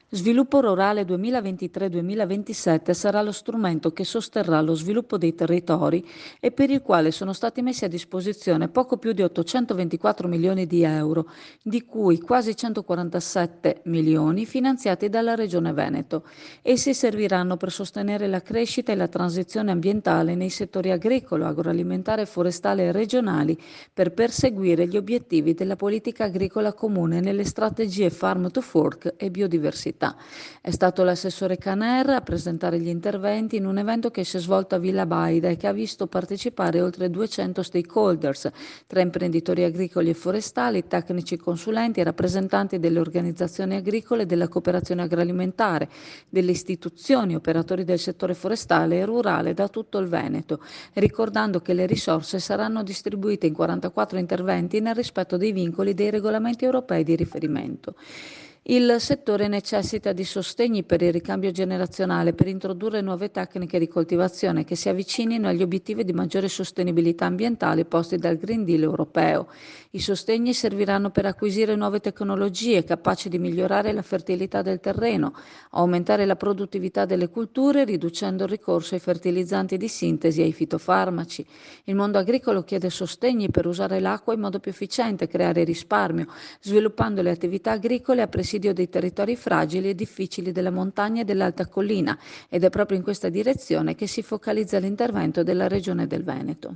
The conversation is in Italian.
Sviluppo Rurale 2023-2027 sarà lo strumento che sosterrà lo sviluppo dei territori e per il quale sono stati messi a disposizione poco più di 824 milioni di euro, di cui quasi 147 milioni finanziati dalla Regione Veneto. Essi serviranno per sostenere la crescita e la transizione ambientale nei settori agricolo, agroalimentare, forestale e regionali per perseguire gli obiettivi della politica agricola comune nelle strategie Farm to Fork e biodiversità. È stato l'assessore Caner a presentare gli interventi in un evento che si è svolto a Villa Baida e che ha visto partecipare oltre 200 stakeholders, tra imprenditori agricoli e forestali, tecnici consulenti e rappresentanti delle organizzazioni agricole e della cooperazione agroalimentare, delle istituzioni, operatori del settore forestale e rurale da tutto il Veneto, ricordando che le risorse saranno distribuite in 44 interventi nel rispetto dei vincoli dei regolamenti europei di riferimento. Il settore necessita di sostegni per il ricambio generazionale, per introdurre nuove tecniche di coltivazione che si avvicinino agli obiettivi di maggiore sostenibilità ambientale posti dal Green Deal europeo. I sostegni serviranno per acquisire nuove tecnologie capaci di migliorare la fertilità del terreno, aumentare la produttività delle culture, riducendo il ricorso ai fertilizzanti di sintesi e ai fitofarmaci. Il mondo agricolo chiede sostegni per usare l'acqua in modo più efficiente, creare risparmio, sviluppando le attività agricole a presidio dei territori fragili e difficili della montagna e dell'alta collina, ed è proprio in questa direzione che si focalizza l'intervento della Regione del Veneto.